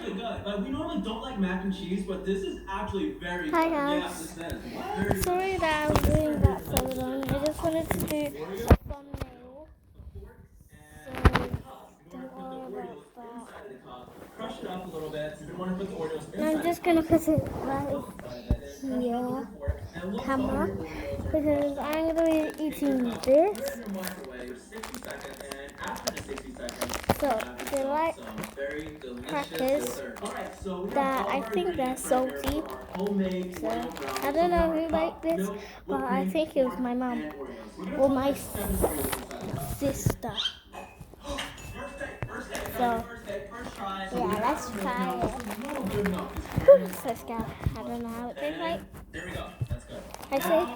really good. But we normally don't like mac and cheese, but this is actually very Hi good. guys. Yeah, this is very good. Sorry that I'm doing that so long. I just wanted to do a thumbnail. So don't worry about that. Crush it up a little bit. You're gonna want to put the Oreos And I'm inside just the gonna cup. put it right here, camera, because I'm gonna be eating this. So they like crackers that I think they're salty. So I don't know who made this, but I think it was my mum or my sister. So yeah, let's try it. Whew, so scared. I don't know how it tastes like. There we go. That's good. I say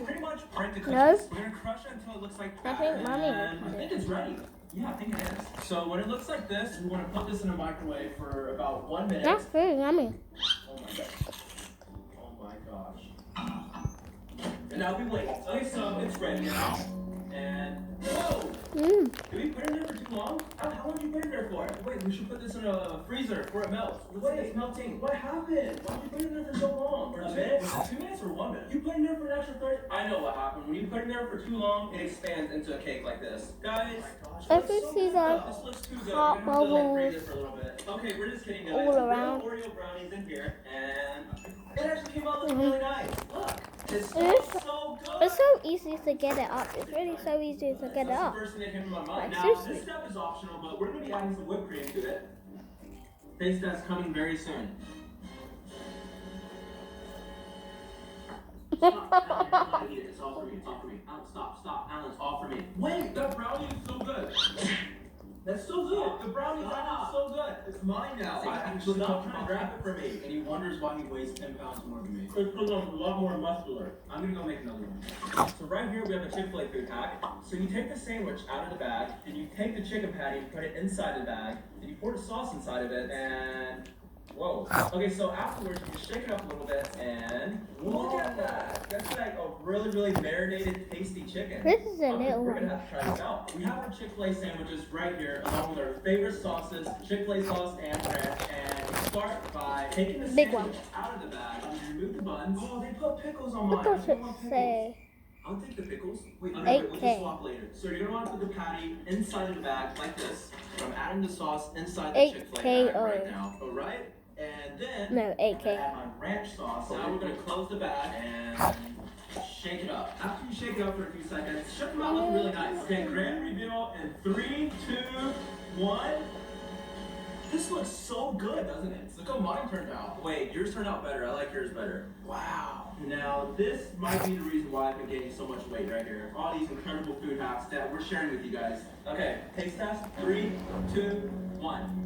Pretty much break the cookies. no. We're gonna crush it until it looks like I that. think mommy And will I put think it. it's ready. Yeah, I think it is. So when it looks like this, we want to put this in a microwave for about 1 minute. That's very yummy. Oh my god. Oh my gosh. And now we wait. Okay, so it's ready now. And whoa! Did we put it in there for too long? How long did you put it in there for? Wait, we should put this in a freezer before it melts. Wait, it's melting. What happened? Why did you put it in there for so long? For 2 minutes? 2 minutes or 1 minute? You put it in there for an extra 30. I know what happened. When you put it in there for too long, it expands into a cake like this. Guys, I can see the this looks too good. hot We're gonna have to, like, freeze bubbles it for a little bit. Okay, we're just kidding, guys. all around. Oreo brownies in here, and it actually came out looking really nice. Look, it It's smells so good. It's so easy to get it up. It's really so easy to get it up. That's the first thing that came to my mind. Like, Now, seriously. this step is optional, but we're going to be adding some whipped cream to it. Taste test coming very soon. Stop, Alan, you're not gonna eat it. It's all for me. It's all for me. Alan, stop. Alan, it's all for me. Wait, that brownie is so good. That's so good. The brownie's actually so good. It's mine now. I actually not trying to grab it for me. And he wonders why he weighs 10 pounds more than me. It's because I'm a lot more muscular. I'm gonna go make another one. So right here we have a Chick-fil-A food hack. So you take the sandwich out of the bag, and you take the chicken patty and put it inside the bag, then you pour the sauce inside of it, and whoa. Okay, so afterwards you just shake it up a little bit, and look at that. That's like a really, really marinated, tasty chicken. This is a little We're gonna one. have to try this out. We have our Chick-fil-A sandwiches right here, along with our favorite sauces, Chick-fil-A sauce and ranch. And we start by taking the Big sandwich one. out of the bag. You remove the buns. Oh, they put pickles on mine. What does I it want pickles. say? I'll take the pickles. Wait, we'll 8K. just swap later. So you're gonna want to put the patty inside of the bag like this. So I'm adding the sauce inside the Chick-fil-A bag right now. All right. And then No, 8K. add my ranch sauce. Now we're gonna close the bag and shake it up. After you shake it up for a few seconds, should come out looking really nice. Okay, grand reveal in 3, 2, 1. This looks so good, doesn't it? Look how mine turned out. Wait, yours turned out better. I like yours better. Wow. Now, this might be the reason why I've been gaining so much weight right here. All these incredible food hacks that we're sharing with you guys. Okay, taste test. 3, 2, 1.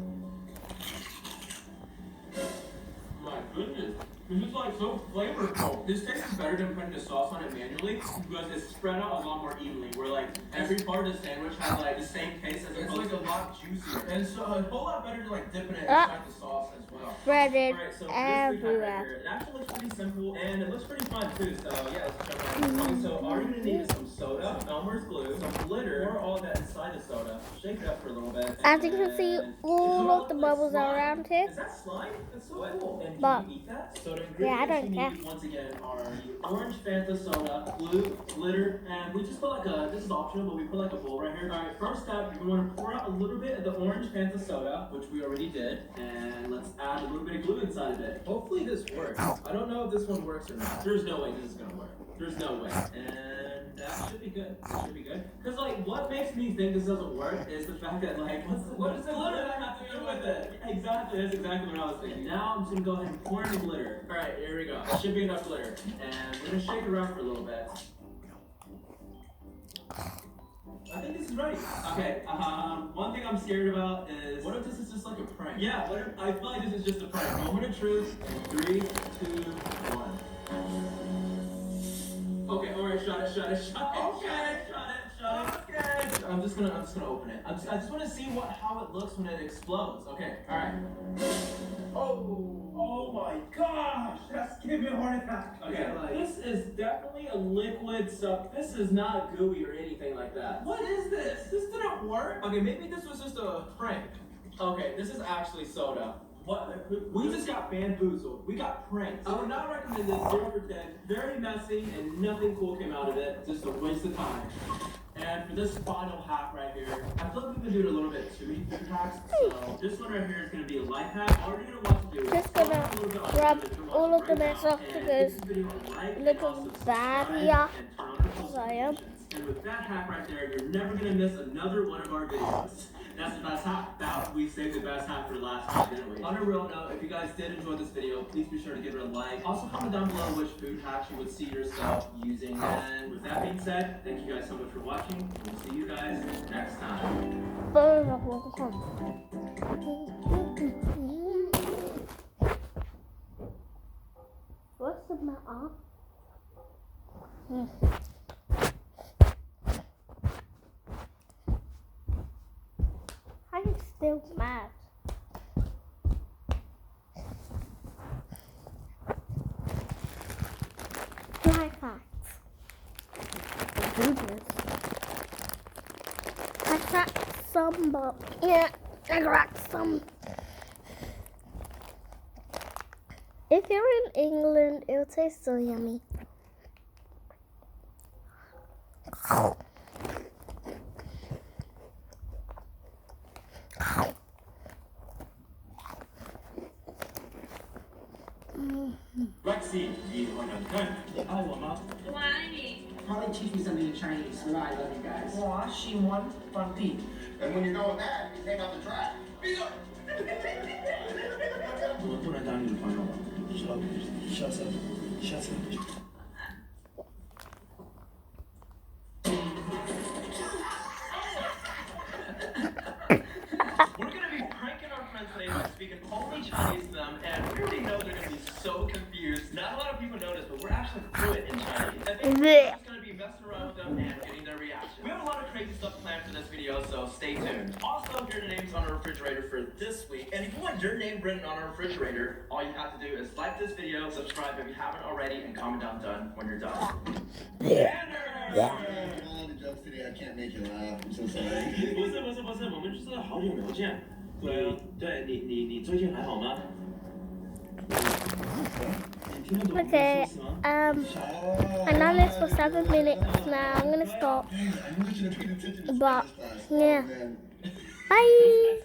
My goodness. This is like so flavorful. This tastes better than putting the sauce on it manually because it's spread out a lot more evenly. Where like every part of the sandwich has like the same taste as it's like a lot juicier. And so a whole lot better to like dipping it inside the sauce as well. Spreaded Alright, so this everywhere. right here, it actually looks pretty simple and it looks pretty fun too. So yeah, let's jump right in. Okay, so all you're gonna need is some soda, Elmer's glue, some glitter, or all of that inside the soda. Shake it up for a little bit. As you can see, all of the bubbles are around here. Is that slime? That's so cool. And But can you eat that? Soda yeah, I ingredients don't you care. need once again are orange Fanta soda, glue, glitter, and we just put like a, this is optional, but we put like a bowl right here. Alright, first step, you want to pour out a little bit of the orange Fanta soda, which we already did, and let's add a little bit of glue inside of it. Hopefully this works. I don't know if this one works or not. There's no way this is gonna work. There's no way. And that should be good. That should be good. Because like, what makes me think this doesn't work is the fact that like, what does the glitter have to do with it? Exactly, that's exactly what I was thinking. Now I'm just gonna go ahead and pour in the glitter. Alright, here we go. That should be enough glitter. And we're gonna shake it around for a little bit. I think this is ready. Okay, one thing I'm scared about is, what if this is just like a prank? Yeah, what if, I feel like this is just a prank. Moment of truth in 3, 2, 1. Okay, alright, shut it. Okay. Okay. I'm just gonna open it. I just wanna see how it looks when it explodes. Okay, alright. Oh my gosh! That's giving me a heart attack. Okay, this is definitely a liquid stuff. This is not gooey or anything like that. What is this? This didn't work. Okay, maybe this was just a prank. Okay, this is actually soda. What? We just got bamboozled. We got pranked. I would not recommend this 0 for 10. Very messy and nothing cool came out of it. Just a waste of time. And for this final hack right here, I feel like we've been doing a little bit too many food hacks. So this one right here is going to be a life hack. All you're going to want to do is Just gonna grab all of the mess off because look how bad here as I am. And with that hack right there, you're never going to miss another one of our videos. That's the best hack. Now, we saved the best hack for last time, didn't we? On a real note, if you guys did enjoy this video, please be sure to give it a like. Also, comment down below which food hacks you would see yourself using. And with that being said, thank you guys so much for watching. We'll see you guys next time. What's the matter? I'm still mad. Life hacks. Goodness. I cracked some, but yeah, I cracked some. If you're in England, it'll taste so yummy. Lexi, 你好难看，你爱我吗？我爱你。 Probably teach me something in Chinese. I love you guys. 我喜欢放屁。 And when you're doing that, you take out the trash. 我们不能当女朋友了。下次。We're gonna be pranking our friends today by speaking only Chinese to them, and we already know they're gonna be so confused. Not a lot of people notice, but we're actually fluent in Chinese. I think we're just gonna be messing around with them and getting their reaction. We have a lot of crazy stuff planned for this video, so stay tuned. Also, here are the names on our refrigerator for this week. And if you want your name written on our refrigerator, all you have to do is like this video, subscribe if you haven't already, and comment down done when you're done. All the jokes today, I can't make you laugh. I'm so sorry. 不是，我们就是好久没有见。对啊，对你最近还好吗？ Okay, I know this for 7 minutes now. I'm gonna stop. But yeah, bye.